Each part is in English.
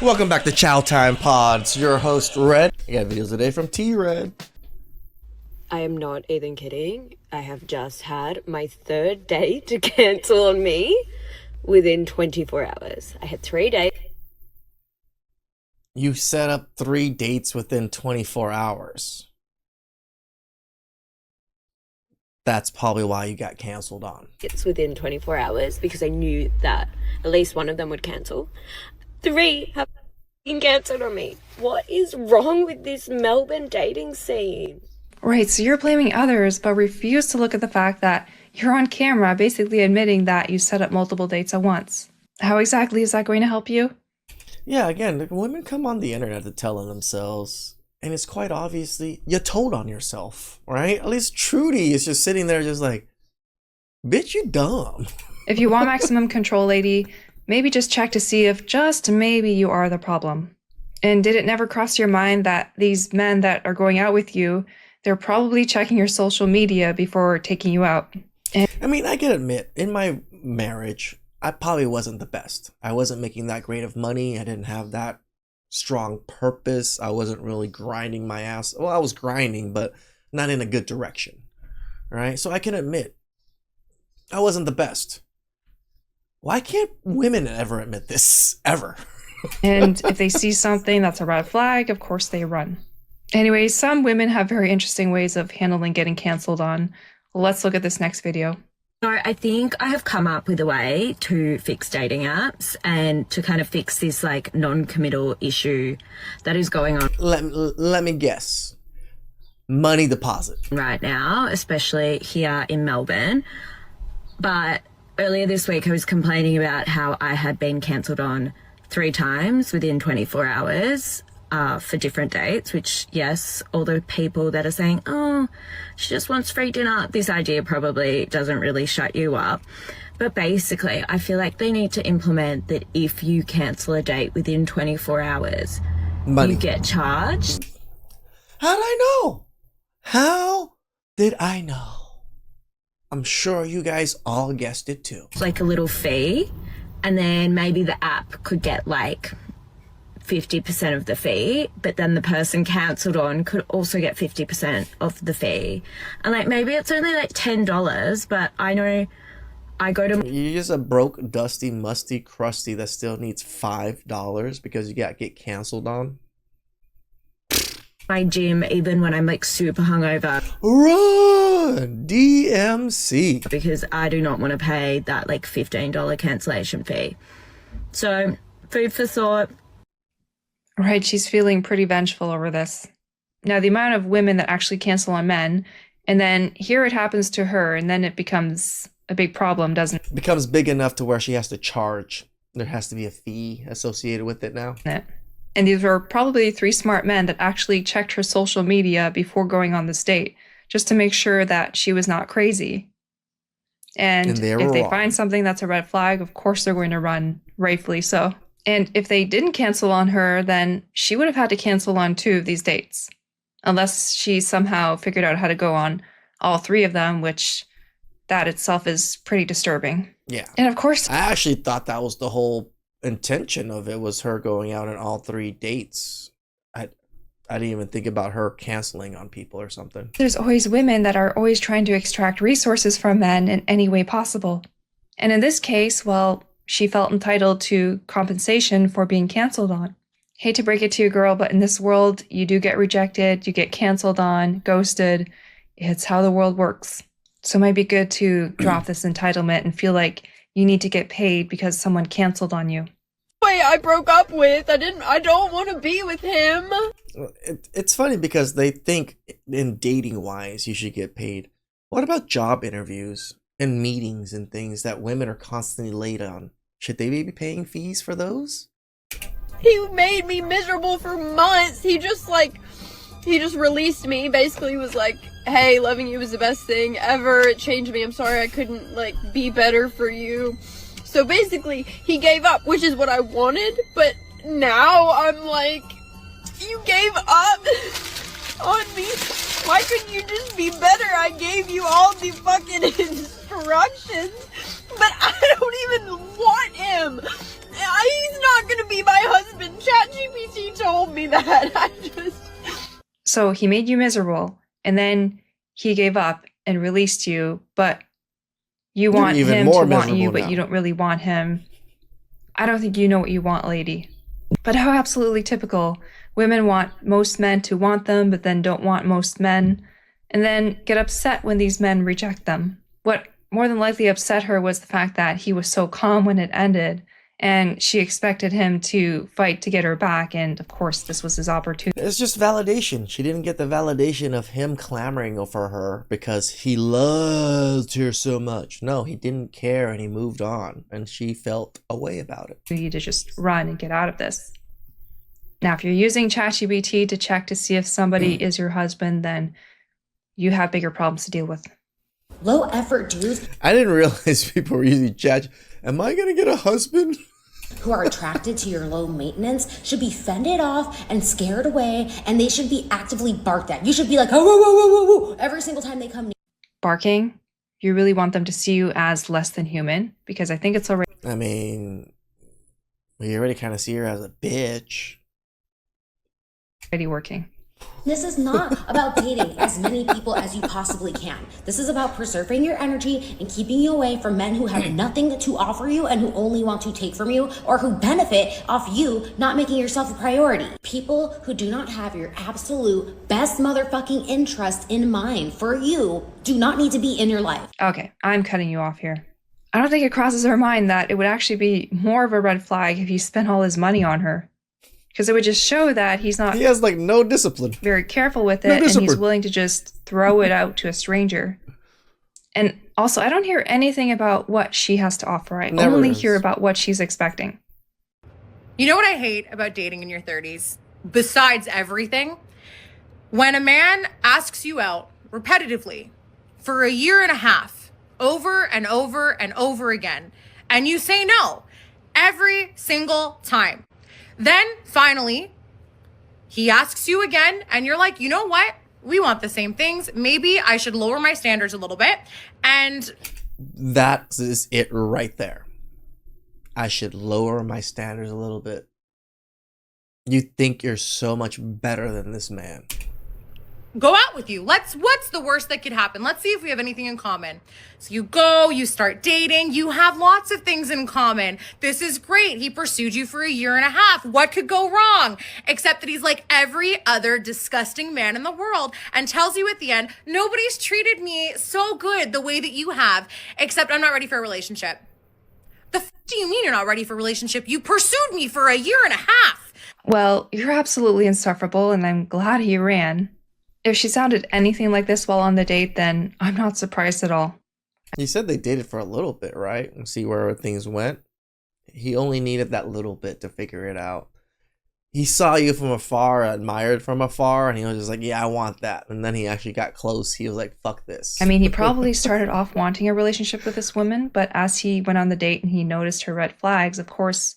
Welcome back to Chow Time Pods. Your host, Red. I got videos today from T-Red. I am not even kidding. I have just had my third date to cancel on me within 24 hours. I had 3 dates. You set up 3 dates within 24 hours. That's probably why you got canceled on. It's within 24 hours because I knew that at least one of them would cancel. 3 have been cancelled on me. What is wrong with this Melbourne dating scene? Right, so you're blaming others, but refuse to look at the fact that you're on camera basically admitting that you set up multiple dates at once. How exactly is that going to help you? Yeah, again, women come on the internet to tell on themselves, and it's quite obviously, you told on yourself, right? At least Trudy is just sitting there just like, bitch, you dumb. If you want maximum control, lady, maybe just check to see if just maybe you are the problem. And did it never cross your mind that these men that are going out with you, they're probably checking your social media before taking you out? I mean, I can admit, in my marriage, I probably wasn't the best. I wasn't making that great of money. I didn't have that strong purpose. I wasn't really grinding my ass. Well, I was grinding, but not in a good direction. Right? So I can admit, I wasn't the best. Why can't women ever admit this? Ever? And if they see something that's a red flag, of course they run. Anyway, some women have very interesting ways of handling getting canceled on. Let's look at this next video. So I think I have come up with a way to fix dating apps and to kind of fix this like non-committal issue that is going on Let me guess. Money deposit. right now, especially here in Melbourne. But earlier this week I was complaining about how I had been cancelled on 3 times within 24 hours. For different dates, which, yes, all the people that are saying, oh, she just wants free dinner, this idea probably doesn't really shut you up. But basically, I feel like they need to implement that if you cancel a date within 24 hours, Money. you get charged. How did I know? How did I know? I'm sure you guys all guessed it too. Like a little fee, and then maybe the app could get like 50% of the fee, but then the person cancelled on could also get 50% of the fee. And like maybe it's only like $10, but I know I go to You're just a broke, dusty, musty, crusty that still needs $5 because you got to get canceled on. my gym even when I'm like super hungover. Run! DMC. Because I do not want to pay that like $15 cancellation fee. So food for thought. Right, she's feeling pretty vengeful over this. Now, the amount of women that actually cancel on men, and then here it happens to her, and then it becomes a big problem, doesn't It becomes big enough to where she has to charge. There has to be a fee associated with it now. it? And these were probably 3 smart men that actually checked her social media before going on this date, just to make sure that she was not crazy. And if they wrong. find something that's a red flag, of course they're going to run, rightfully so. And if they didn't cancel on her, then she would have had to cancel on 2 of these dates. Unless she somehow figured out how to go on all 3 of them, which that itself is pretty disturbing. Yeah. And of course, I actually thought that was the whole intention of it, was her going out on all 3 dates. I didn't even think about her canceling on people or something. there's always women that are always trying to extract resources from men in any way possible. And in this case, well, she felt entitled to compensation for being canceled on. Hate to break it to you, girl, but in this world, you do get rejected, you get canceled on, ghosted. It's how the world works. So it might be good to drop this entitlement and feel like you need to get paid because someone canceled on you. I broke up with. I don't want to be with him. It's funny because they think in dating wise you should get paid. What about job interviews and meetings and things that women are constantly late on? Should they be paying fees for those? He made me miserable for months. He just released me. Basically was like, hey, loving you was the best thing ever. It changed me. I'm sorry I couldn't like be better for you. So basically he gave up, which is what I wanted, but now I'm like, you gave up on me. Why couldn't you just be better? I gave you all the fucking instructions, but I don't even want him. He's not gonna be my husband, Chad. So he made you miserable, and then he gave up and released you, but you You're want even him more to want you, miserable but now. you don't really want him. I don't think you know what you want, lady. But how absolutely typical. Women want most men to want them, but then don't want most men, and then get upset when these men reject them. What more than likely upset her was the fact that he was so calm when it ended, and she expected him to fight to get her back, and of course this was his opportunity. It's just validation. She didn't get the validation of him clamoring for her because he loved her so much. No, he didn't care and he moved on, and she felt a way about it. To just run and get out of this. Now, if you're using ChatGPT to check to see if somebody is your husband, then you have bigger problems to deal with. Low effort dudes I didn't realize people were using chat. Am I gonna get a husband? who are attracted to your low maintenance should be fended off and scared away, and they should be actively barked at. You should be like, oh, whoa, whoa, whoa, whoa, whoa, every single time they come near. Barking, you really want them to see you as less than human, because I think it's already I mean, we already kind of see her as a bitch. working. This is not about dating as many people as you possibly can. This is about preserving your energy and keeping you away from men who have nothing to offer you and who only want to take from you, or who benefit off you not making yourself a priority. People who do not have your absolute best motherfucking interest in mind for you do not need to be in your life. Okay, I'm cutting you off here. I don't think it crosses her mind that it would actually be more of a red flag if he spent all his money on her. Because it would just show that he's not He has like no discipline. very careful with it, No and he's discipline. willing to just throw it out to a stranger. And also, I don't hear anything about what she has to offer. I Never only is. hear about what she's expecting. You know what I hate about dating in your 30s? Besides everything? When a man asks you out repetitively for a year and a half, over and over and over again, and you say no every single time. Then finally, he asks you again, and you're like, you know what? We want the same things. Maybe I should lower my standards a little bit. And That is it right there. I should lower my standards a little bit. You think you're so much better than this man. go out with you. What's the worst that could happen? Let's see if we have anything in common. So you go, you start dating, you have lots of things in common. This is great. He pursued you for a year and a half. What could go wrong? Except that he's like every other disgusting man in the world and tells you at the end, nobody's treated me so good the way that you have, except I'm not ready for a relationship. The f do you mean you're not ready for a relationship? You pursued me for a year and a half. Well, you're absolutely insufferable, and I'm glad he ran. If she sounded anything like this while on the date, then I'm not surprised at all. He said they dated for a little bit, right? And see where things went. He only needed that little bit to figure it out. He saw you from afar, admired from afar, and he was just like, yeah, I want that. And then he actually got close. He was like, fuck this. I mean, he probably started off wanting a relationship with this woman, but as he went on the date and he noticed her red flags, of course,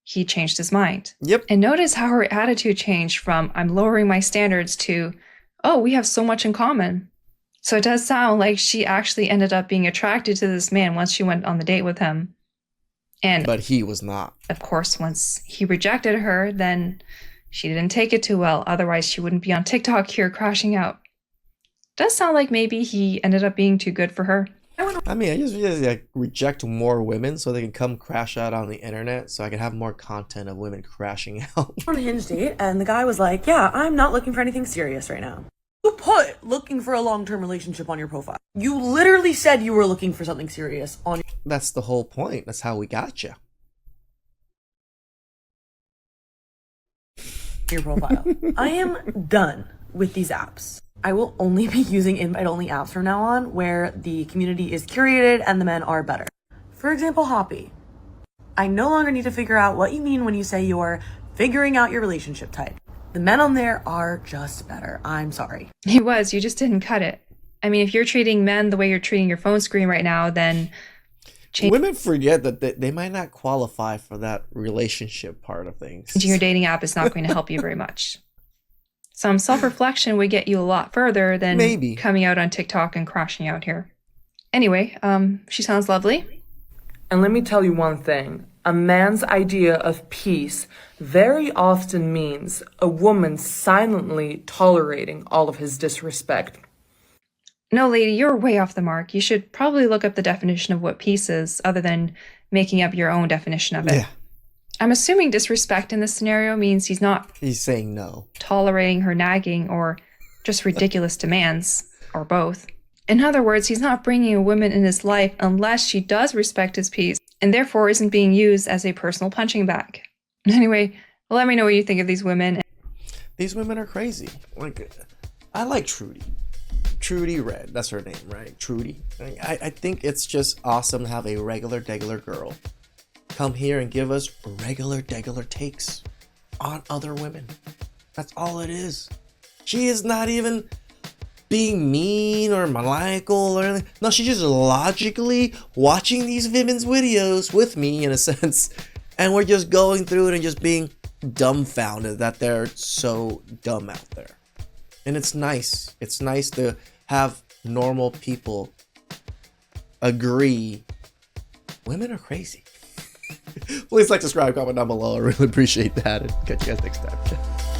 he changed his mind. Yep. And notice how her attitude changed from, I'm lowering my standards, to, oh, we have so much in common. So it does sound like she actually ended up being attracted to this man once she went on the date with him. And But he was not. of course, once he rejected her, then she didn't take it too well. Otherwise, she wouldn't be on TikTok here crashing out. Does sound like maybe he ended up being too good for her. I mean, I just like reject more women so they can come crash out on the internet so I can have more content of women crashing out. On a Hinge date, and the guy was like, yeah, I'm not looking for anything serious right now. You put looking for a long-term relationship on your profile. You literally said you were looking for something serious on That's the whole point. That's how we got you. your profile. I am done with these apps. I will only be using invite-only apps from now on where the community is curated and the men are better. For example, Hoppy. I no longer need to figure out what you mean when you say you're figuring out your relationship type. The men on there are just better. I'm sorry. He was, you just didn't cut it. I mean, if you're treating men the way you're treating your phone screen right now, then Women forget that they might not qualify for that relationship part of things. changing your dating app is not going to help you very much. Some self-reflection would get you a lot further than Maybe. coming out on TikTok and crashing out here. Anyway, she sounds lovely. And let me tell you one thing. A man's idea of peace very often means a woman silently tolerating all of his disrespect. No, lady, you're way off the mark. You should probably look up the definition of what peace is, other than making up your own definition of it. Yeah. I'm assuming disrespect in this scenario means he's not He's saying no. tolerating her nagging or just ridiculous demands, or both. In other words, he's not bringing a woman in his life unless she does respect his peace, and therefore isn't being used as a personal punching bag. Anyway, let me know what you think of these women. These women are crazy. Like, I like Trudy. Trudyred, that's her name, right? Trudy. I think it's just awesome to have a regular degular girl come here and give us regular degular takes on other women. That's all it is. She is not even being mean or maniacal or anything. No, she's just logically watching these women's videos with me, in a sense, and we're just going through it and just being dumbfounded that they're so dumb out there. And it's nice. It's nice to have normal people agree women are crazy. Please like, subscribe, comment down below. I really appreciate that. And catch you guys next time.